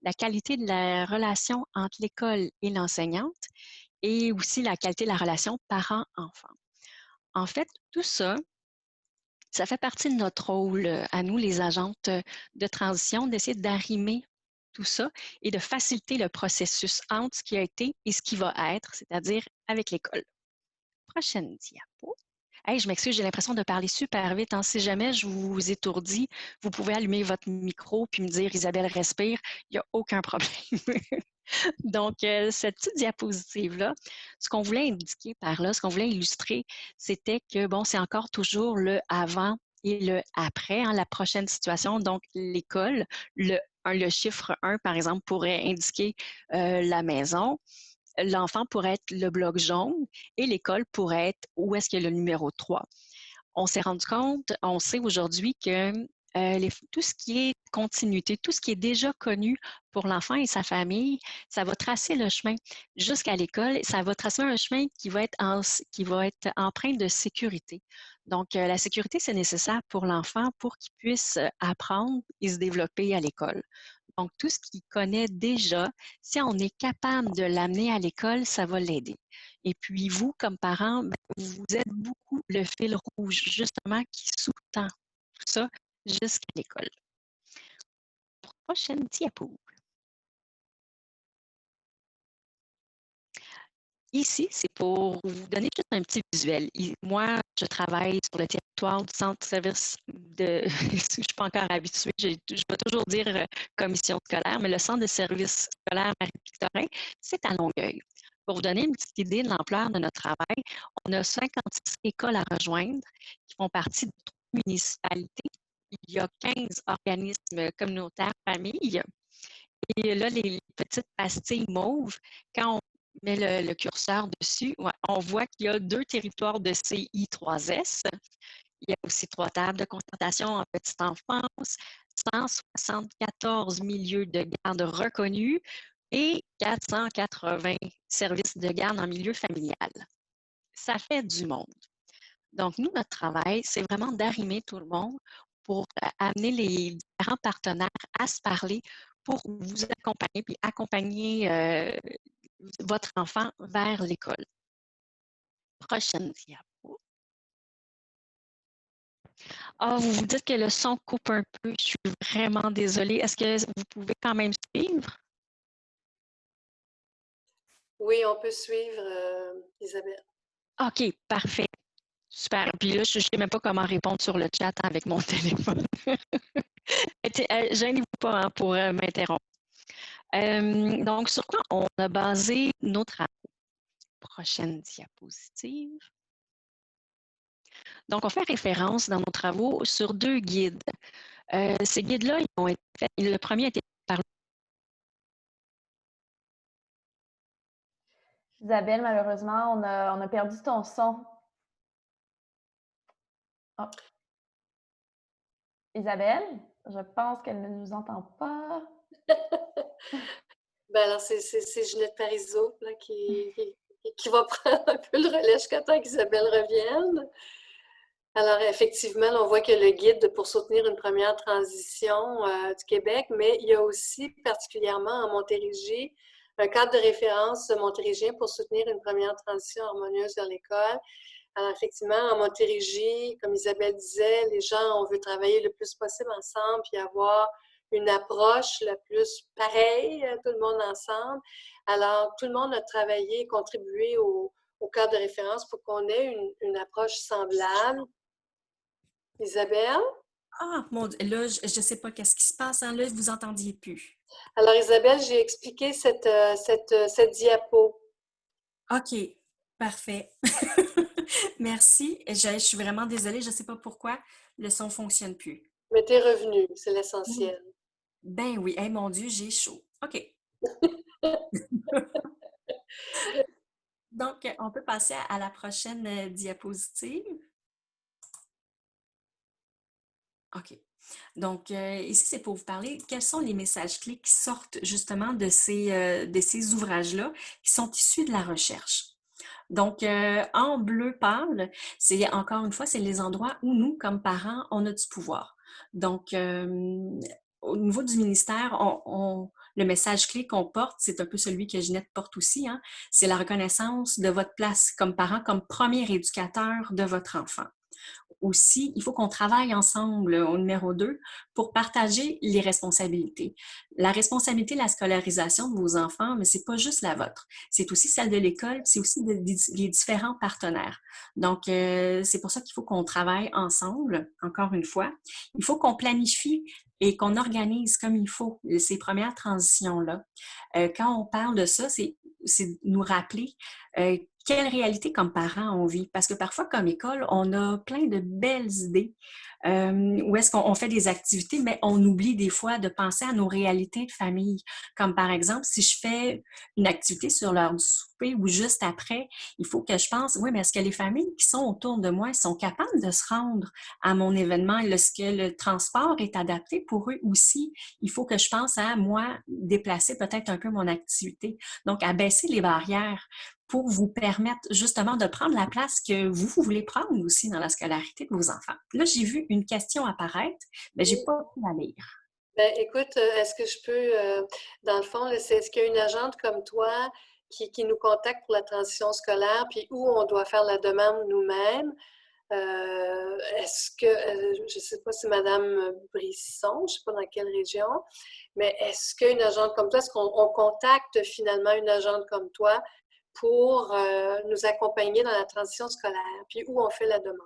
la qualité de la relation entre l'école et l'enseignante et aussi la qualité de la relation parent-enfant. En fait, tout ça, ça fait partie de notre rôle à nous, les agentes de transition, d'essayer d'arrimer tout ça et de faciliter le processus entre ce qui a été et ce qui va être, c'est-à-dire avec l'école. Prochaine diapo. Hey, je m'excuse, j'ai l'impression de parler super vite. Hein. Si jamais je vous étourdis, vous pouvez allumer votre micro puis me dire Isabelle, respire. Il n'y a aucun problème. Donc, cette petite diapositive-là, ce qu'on voulait indiquer par là, ce qu'on voulait illustrer, c'était que, bon, c'est encore toujours le avant et le après, hein, la prochaine situation. Donc, l'école, le chiffre 1, par exemple, pourrait indiquer la maison. L'enfant pourrait être le bloc jaune et l'école pourrait être où est-ce qu'il y a le numéro 3. On s'est rendu compte, on sait aujourd'hui que tout ce qui est continuité, tout ce qui est déjà connu pour l'enfant et sa famille, ça va tracer le chemin jusqu'à l'école. Ça va tracer un chemin qui va être empreint de sécurité. Donc, la sécurité, c'est nécessaire pour l'enfant pour qu'il puisse apprendre et se développer à l'école. Donc, tout ce qu'il connaît déjà, si on est capable de l'amener à l'école, ça va l'aider. Et puis, vous, comme parents, vous êtes beaucoup le fil rouge, justement, qui sous-tend tout ça jusqu'à l'école. Prochaine diapo. Ici, c'est pour vous donner juste un petit visuel. Moi, je travaille sur le territoire du centre de service de... je ne suis pas encore habituée, je vais toujours dire commission scolaire, mais le centre de service scolaire Marie-Victorin, c'est à Longueuil. Pour vous donner une petite idée de l'ampleur de notre travail, on a 56 écoles à rejoindre qui font partie de 3 municipalités. Il y a 15 organismes communautaires familles. Et là, les petites pastilles mauves, quand on met le curseur dessus, ouais, on voit qu'il y a 2 territoires de CI3S. Il y a aussi 3 tables de constatation en petite enfance, 174 milieux de garde reconnus et 480 services de garde en milieu familial. Ça fait du monde. Donc, nous, notre travail, c'est vraiment d'arrimer tout le monde pour amener les différents partenaires à se parler pour vous accompagner puis accompagner votre enfant vers l'école. Prochaine diapo. Ah, vous vous dites que le son coupe un peu. Je suis vraiment désolée. Est-ce que vous pouvez quand même suivre? Oui, on peut suivre, Isabelle. OK, parfait. Super. Puis là, je ne sais même pas comment répondre sur le chat avec mon téléphone. Gênez-vous pas hein, pour m'interrompre. Donc, sur quoi on a basé nos travaux? Prochaine diapositive. Donc, on fait référence dans nos travaux sur 2 guides. Ces guides-là, ils ont été faits. Le premier a été par Isabelle, malheureusement, on a perdu ton son. Oh. Isabelle, je pense qu'elle ne nous entend pas. Ben alors, c'est Ginette Parizeau là, qui va prendre un peu le relais jusqu'à temps qu'Isabelle revienne. Alors, effectivement, on voit que le guide pour soutenir une première transition du Québec, mais il y a aussi particulièrement en Montérégie un cadre de référence montérégien pour soutenir une première transition harmonieuse vers l'école. Alors, effectivement, en Montérégie, comme Isabelle disait, les gens, on veut travailler le plus possible ensemble puis avoir une approche la plus pareille, tout le monde ensemble. Alors, tout le monde a travaillé, contribué au cadre de référence pour qu'on ait une approche semblable. Isabelle? Ah, mon Dieu, là, je ne sais pas qu'est-ce qui se passe. Hein, là, vous entendiez plus. Alors, Isabelle, j'ai expliqué cette diapo. OK, parfait. Merci. Je suis vraiment désolée. Je ne sais pas pourquoi le son ne fonctionne plus. Mais t'es revenu, c'est l'essentiel. Ben oui. Hey, mon Dieu, j'ai chaud. OK. Donc, on peut passer à la prochaine diapositive. OK. Donc, ici, c'est pour vous parler, quels sont les messages clés qui sortent justement de ces ouvrages-là, qui sont issus de la recherche. Donc, en bleu pâle, c'est encore une fois, c'est les endroits où nous, comme parents, on a du pouvoir. Donc, au niveau du ministère, le message clé qu'on porte, c'est un peu celui que Ginette porte aussi, hein, c'est la reconnaissance de votre place comme parent, comme premier éducateur de votre enfant. Aussi, il faut qu'on travaille ensemble au numéro 2 pour partager les responsabilités. La responsabilité de la scolarisation de vos enfants, mais c'est pas juste la vôtre. C'est aussi celle de l'école, c'est aussi les différents partenaires. Donc, c'est pour ça qu'il faut qu'on travaille ensemble, encore une fois. Il faut qu'on planifie et qu'on organise comme il faut ces premières transitions-là. Quand on parle de ça, c'est nous rappeler quelle réalité comme parents on vit. Parce que parfois, comme école, on a plein de belles idées où est-ce qu'on fait des activités, mais on oublie des fois de penser à nos réalités de famille. Comme par exemple, si je fais une activité sur l'heure du souper ou juste après, il faut que je pense, oui, mais est-ce que les familles qui sont autour de moi sont capables de se rendre à mon événement? Est-ce que le transport est adapté pour eux aussi? Il faut que je pense à moi déplacer peut-être un peu mon activité. Donc, à baisser les barrières pour vous permettre justement de prendre la place que vous voulez prendre aussi dans la scolarité de vos enfants. Là, j'ai vu une question apparaître, mais j'ai pas pu la lire. Ben, écoute, est-ce que je peux, dans le fond, est-ce qu'il y a une agente comme toi qui nous contacte pour la transition scolaire, puis où on doit faire la demande nous-mêmes? Est-ce que, je ne sais pas si Madame Brisson, je ne sais pas dans quelle région, mais est-ce qu'une agente comme toi, est-ce qu'on contacte finalement une agente comme toi pour nous accompagner dans la transition scolaire, puis où on fait la demande?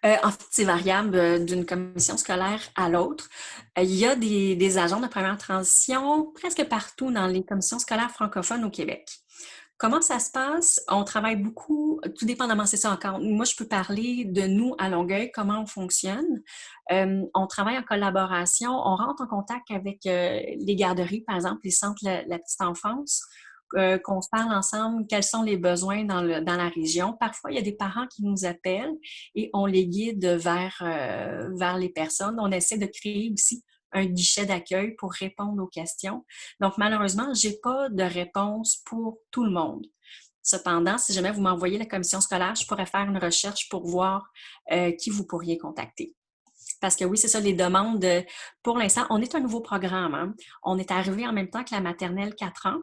En fait, c'est variable d'une commission scolaire à l'autre. Il y a des agents de première transition presque partout dans les commissions scolaires francophones au Québec. Comment ça se passe? On travaille beaucoup, tout dépendamment, c'est ça encore. Moi, je peux parler de nous à Longueuil, comment on fonctionne. On travaille en collaboration, on rentre en contact avec les garderies, par exemple, les centres la petite enfance, qu'on se parle ensemble, quels sont les besoins dans la région. Parfois, il y a des parents qui nous appellent et on les guide vers les personnes. On essaie de créer aussi un guichet d'accueil pour répondre aux questions. Donc, malheureusement, j'ai pas de réponse pour tout le monde. Cependant, si jamais vous m'envoyez la commission scolaire, je pourrais faire une recherche pour voir qui vous pourriez contacter. Parce que oui, c'est ça, les demandes, pour l'instant, on est un nouveau programme. Hein. On est arrivé en même temps que la maternelle 4 ans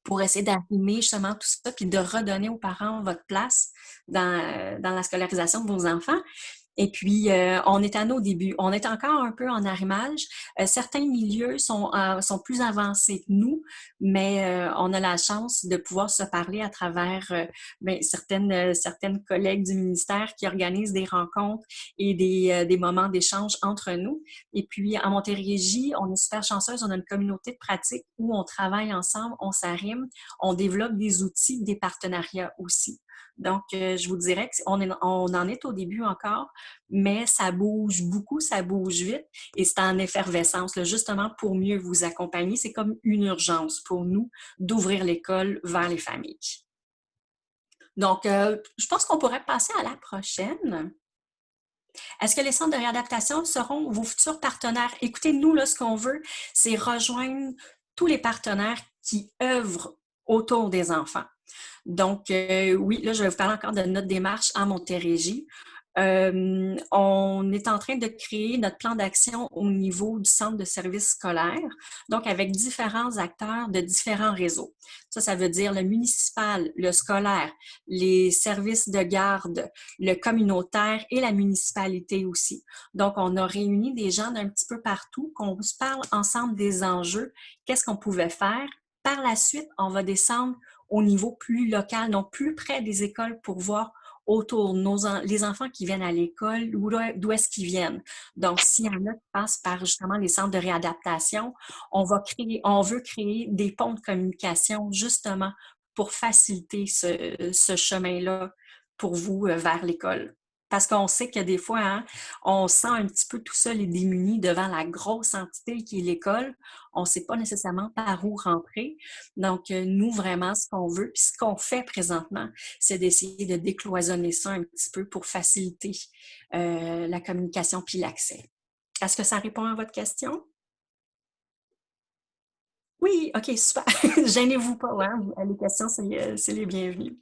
pour essayer d'arrimer justement tout ça, puis de redonner aux parents votre place dans la scolarisation de vos enfants. Et puis, on est à nos débuts. On est encore un peu en arrimage. Certains milieux sont plus avancés que nous, mais on a la chance de pouvoir se parler à travers certaines collègues du ministère qui organisent des rencontres et des moments d'échange entre nous. Et puis, à Montérégie, on est super chanceuse. On a une communauté de pratique où on travaille ensemble, on s'arrime, on développe des outils, des partenariats aussi. Donc, je vous dirais qu'on en est au début encore, mais ça bouge beaucoup, ça bouge vite et c'est en effervescence, là, justement pour mieux vous accompagner. C'est comme une urgence pour nous d'ouvrir l'école vers les familles. Donc, je pense qu'on pourrait passer à la prochaine. Est-ce que les centres de réadaptation seront vos futurs partenaires? Écoutez, nous, là, ce qu'on veut, c'est rejoindre tous les partenaires qui œuvrent autour des enfants. Donc, oui, là, je vais vous parler encore de notre démarche en Montérégie. On est en train de créer notre plan d'action au niveau du centre de services scolaires, donc avec différents acteurs de différents réseaux. Ça veut dire le municipal, le scolaire, les services de garde, le communautaire et la municipalité aussi. Donc, on a réuni des gens d'un petit peu partout, qu'on se parle ensemble des enjeux, qu'est-ce qu'on pouvait faire. Par la suite, on va descendre au niveau plus local, donc plus près des écoles pour voir autour les enfants qui viennent à l'école, d'où est-ce qu'ils viennent. Donc, s'il y en a qui passent par justement les centres de réadaptation, on veut créer des ponts de communication justement pour faciliter ce chemin-là pour vous vers l'école. Parce qu'on sait que des fois, hein, on se sent un petit peu tout seul et démuni devant la grosse entité qui est l'école. On ne sait pas nécessairement par où rentrer. Donc, nous, vraiment, ce qu'on veut, puis ce qu'on fait présentement, c'est d'essayer de décloisonner ça un petit peu pour faciliter la communication puis l'accès. Est-ce que ça répond à votre question? Oui, OK, super. Gênez-vous pas, hein? Les questions, c'est les bienvenus.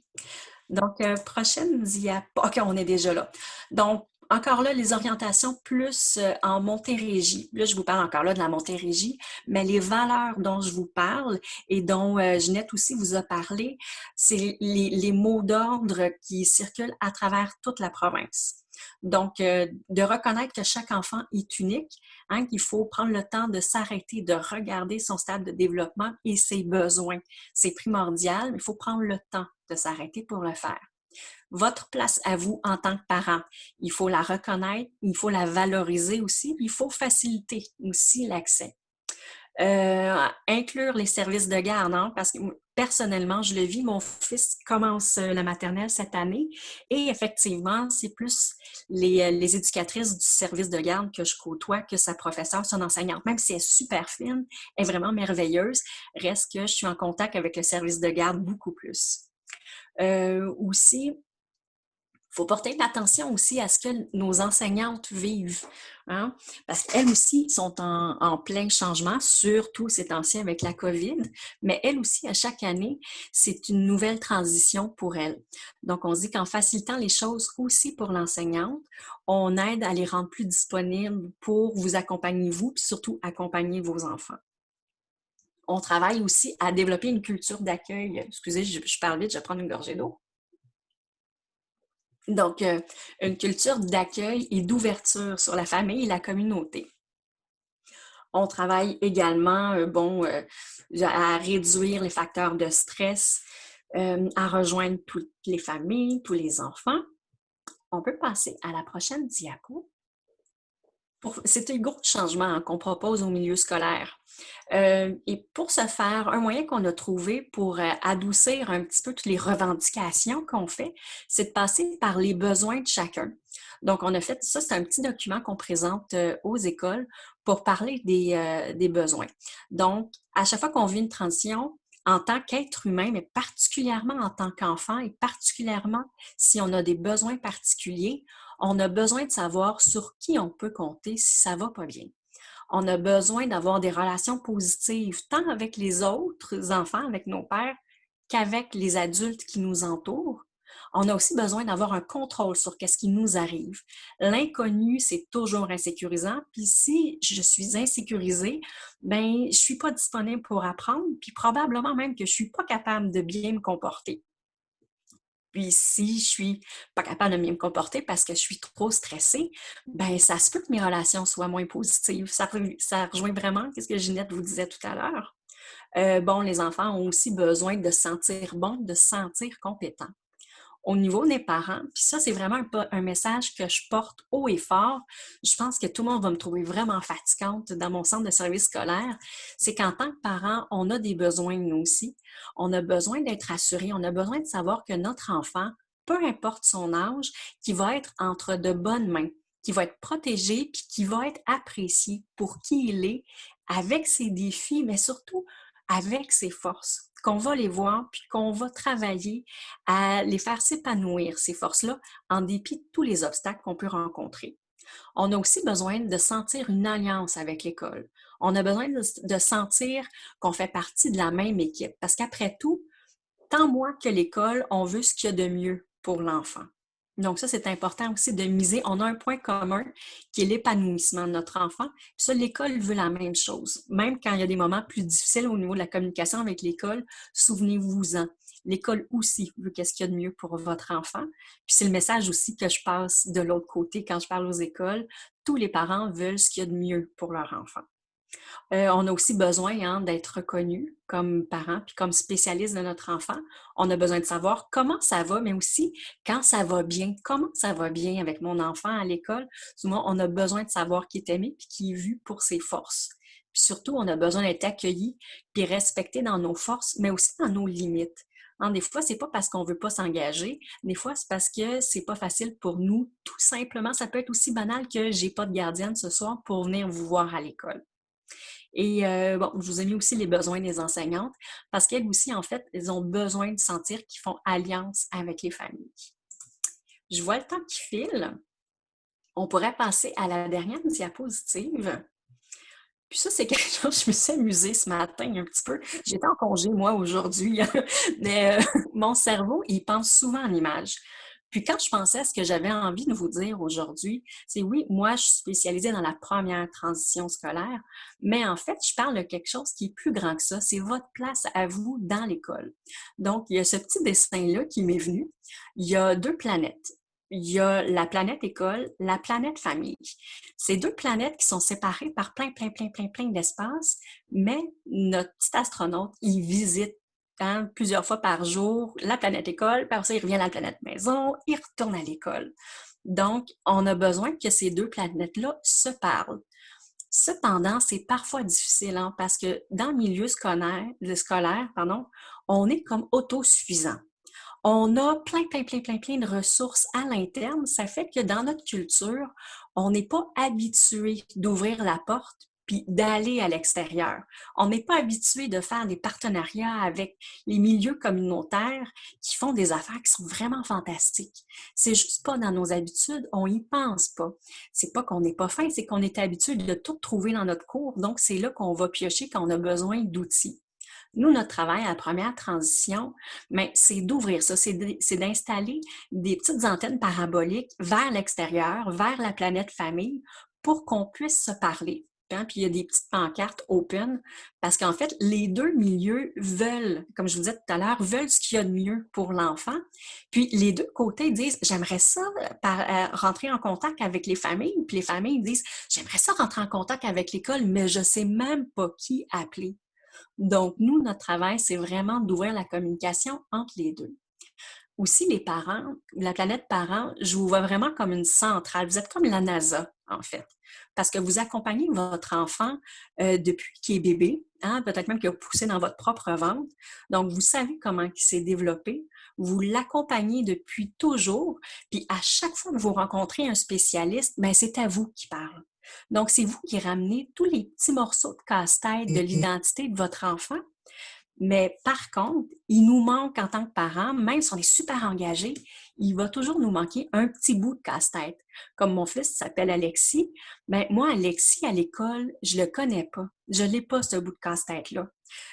Donc, prochaine diapo. OK, on est déjà là. Donc, encore là, les orientations plus en Montérégie. Là, je vous parle encore là de la Montérégie, mais les valeurs dont je vous parle et dont Ginette aussi vous a parlé, c'est les mots d'ordre qui circulent à travers toute la province. Donc, de reconnaître que chaque enfant est unique, hein, qu'il faut prendre le temps de s'arrêter, de regarder son stade de développement et ses besoins. C'est primordial, mais il faut prendre le temps de s'arrêter pour le faire. Votre place à vous en tant que parent, il faut la reconnaître, il faut la valoriser aussi, il faut faciliter aussi l'accès. Inclure les services de garde, hein, parce que personnellement, je le vis, mon fils commence la maternelle cette année et effectivement, c'est plus les éducatrices du service de garde que je côtoie que sa professeure, son enseignante. Même si elle est super fine, elle est vraiment merveilleuse, reste que je suis en contact avec le service de garde beaucoup plus. Aussi, il faut porter attention aussi à ce que nos enseignantes vivent, hein? Parce qu'elles aussi sont en plein changement, surtout ces temps-ci avec la COVID, mais elles aussi, à chaque année, c'est une nouvelle transition pour elles. Donc, on se dit qu'en facilitant les choses aussi pour l'enseignante, on aide à les rendre plus disponibles pour vous accompagner, vous, puis surtout accompagner vos enfants. On travaille aussi à développer une culture d'accueil. Excusez, je parle vite, je vais prendre une gorgée d'eau. Donc, une culture d'accueil et d'ouverture sur la famille et la communauté. On travaille également, à réduire les facteurs de stress, à rejoindre toutes les familles, tous les enfants. On peut passer à la prochaine diapo. C'est un gros changement, hein, qu'on propose au milieu scolaire. Et pour ce faire, un moyen qu'on a trouvé pour adoucir un petit peu toutes les revendications qu'on fait, c'est de passer par les besoins de chacun. Donc, on a fait ça, c'est un petit document qu'on présente aux écoles pour parler des besoins. Donc, à chaque fois qu'on vit une transition, en tant qu'être humain, mais particulièrement en tant qu'enfant et particulièrement si on a des besoins particuliers, on a besoin de savoir sur qui on peut compter si ça va pas bien. On a besoin d'avoir des relations positives, tant avec les autres enfants, avec nos pères, qu'avec les adultes qui nous entourent. On a aussi besoin d'avoir un contrôle sur ce qui nous arrive. L'inconnu, c'est toujours insécurisant. Puis si je suis insécurisée, ben je suis pas disponible pour apprendre, puis probablement même que je suis pas capable de bien me comporter. Puis si je suis pas capable de bien me comporter parce que je suis trop stressée, ben ça se peut que mes relations soient moins positives. Ça rejoint vraiment ce que Ginette vous disait tout à l'heure. Les enfants ont aussi besoin de se sentir bons, de se sentir compétents. Au niveau des parents, puis ça, c'est vraiment un message que je porte haut et fort. Je pense que tout le monde va me trouver vraiment fatigante dans mon centre de service scolaire. C'est qu'en tant que parent, on a des besoins, nous aussi. On a besoin d'être assuré. On a besoin de savoir que notre enfant, peu importe son âge, qui va être entre de bonnes mains, qui va être protégé, puis qui va être apprécié pour qui il est, avec ses défis, mais surtout avec ses forces, qu'on va les voir, puis qu'on va travailler à les faire s'épanouir, ces forces-là, en dépit de tous les obstacles qu'on peut rencontrer. On a aussi besoin de sentir une alliance avec l'école. On a besoin de sentir qu'on fait partie de la même équipe, parce qu'après tout, tant moi que l'école, on veut ce qu'il y a de mieux pour l'enfant. Donc ça, c'est important aussi de miser. On a un point commun qui est l'épanouissement de notre enfant. Puis ça, l'école veut la même chose. Même quand il y a des moments plus difficiles au niveau de la communication avec l'école, souvenez-vous-en. L'école aussi veut qu'est-ce qu'il y a de mieux pour votre enfant. Puis c'est le message aussi que je passe de l'autre côté quand je parle aux écoles. Tous les parents veulent ce qu'il y a de mieux pour leur enfant. On a aussi besoin d'être reconnu comme parent puis comme spécialiste de notre enfant. On a besoin de savoir comment ça va, mais aussi quand ça va bien, comment ça va bien avec mon enfant à l'école. Souvent, on a besoin de savoir qui est aimé puis qui est vu pour ses forces. Puis surtout, on a besoin d'être accueilli puis respecté dans nos forces, mais aussi dans nos limites. Des fois, c'est pas parce qu'on veut pas s'engager. Des fois, c'est parce que c'est pas facile pour nous. Tout simplement, ça peut être aussi banal que j'ai pas de gardienne ce soir pour venir vous voir à l'école. Et bon, je vous ai mis aussi les besoins des enseignantes parce qu'elles aussi, en fait, elles ont besoin de sentir qu'ils font alliance avec les familles. Je vois le temps qui file. On pourrait passer à la dernière diapositive. Puis ça, c'est quelque chose, je me suis amusée ce matin un petit peu. J'étais en congé, moi, aujourd'hui, mais mon cerveau, il pense souvent en images. Puis quand je pensais à ce que j'avais envie de vous dire aujourd'hui, c'est oui, moi, je suis spécialisée dans la première transition scolaire, mais en fait, je parle de quelque chose qui est plus grand que ça. C'est votre place à vous dans l'école. Donc, il y a ce petit dessin-là qui m'est venu. Il y a 2 planètes. Il y a la planète école, la planète famille. C'est 2 planètes qui sont séparées par plein d'espace, mais notre petit astronaute, il visite plusieurs fois par jour la planète école, puis après ça, il revient à la planète maison, il retourne à l'école. Donc, on a besoin que ces 2 planètes-là se parlent. Cependant, c'est parfois difficile parce que dans le milieu scolaire, on est comme autosuffisant. On a plein de ressources à l'interne. Ça fait que dans notre culture, on n'est pas habitué d'ouvrir la porte puis d'aller à l'extérieur. On n'est pas habitué de faire des partenariats avec les milieux communautaires qui font des affaires qui sont vraiment fantastiques. C'est juste pas dans nos habitudes, on y pense pas. C'est pas qu'on n'est pas fin, c'est qu'on est habitué de tout trouver dans notre cours. Donc, c'est là qu'on va piocher quand on a besoin d'outils. Nous, notre travail à la première transition, c'est d'ouvrir ça, c'est d'installer des petites antennes paraboliques vers l'extérieur, vers la planète famille, pour qu'on puisse se parler. Puis il y a des petites pancartes open, parce qu'en fait, les 2 milieux veulent, comme je vous disais tout à l'heure, veulent ce qu'il y a de mieux pour l'enfant. Puis les 2 côtés disent, j'aimerais ça rentrer en contact avec les familles. Puis les familles disent, j'aimerais ça rentrer en contact avec l'école, mais je ne sais même pas qui appeler. Donc, nous, notre travail, c'est vraiment d'ouvrir la communication entre les 2. Aussi, les parents, la planète parents, je vous vois vraiment comme une centrale. Vous êtes comme la NASA, en fait, parce que vous accompagnez votre enfant depuis qu'il est bébé, peut-être même qu'il a poussé dans votre propre ventre. Donc, vous savez comment il s'est développé. Vous l'accompagnez depuis toujours. Puis, à chaque fois que vous rencontrez un spécialiste, c'est à vous qui parle. Donc, c'est vous qui ramenez tous les petits morceaux de casse-tête de l'identité de votre enfant. Mais par contre, il nous manque en tant que parents, même si on est super engagés, il va toujours nous manquer un petit bout de casse-tête. Comme mon fils s'appelle Alexis, moi, Alexis, à l'école, je le connais pas. Je l'ai pas, ce bout de casse-tête-là.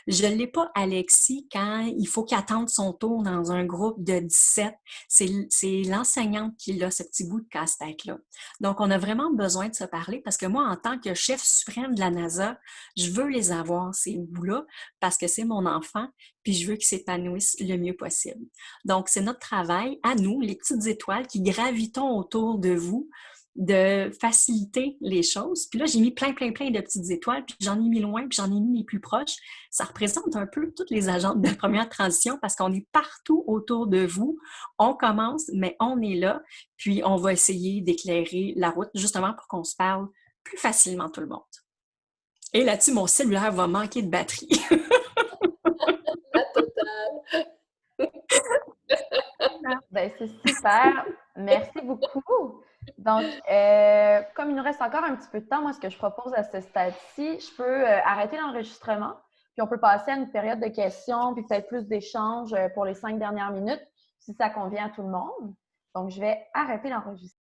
Je l'ai pas, Alexis, quand il faut qu'il attende son tour dans un groupe de 17. C'est l'enseignante qui a ce petit bout de casse-tête-là. Donc, on a vraiment besoin de se parler parce que moi, en tant que chef suprême de la NASA, je veux les avoir, ces bouts-là, parce que c'est mon enfant, puis je veux qu'il s'épanouisse le mieux possible. Donc, c'est notre travail, à nous, les petites étoiles qui gravitons autour de vous, de faciliter les choses. Puis là, j'ai mis plein de petites étoiles, puis j'en ai mis loin, puis j'en ai mis les plus proches. Ça représente un peu toutes les agentes de première transition parce qu'on est partout autour de vous. On commence, mais on est là, puis on va essayer d'éclairer la route justement pour qu'on se parle plus facilement tout le monde. Et là-dessus, mon cellulaire va manquer de batterie. La totale. C'est super. Merci beaucoup. Donc, comme il nous reste encore un petit peu de temps, moi, ce que je propose à ce stade-ci, je peux arrêter l'enregistrement, puis on peut passer à une période de questions, puis peut-être plus d'échanges pour les 5 dernières minutes, si ça convient à tout le monde. Donc, je vais arrêter l'enregistrement.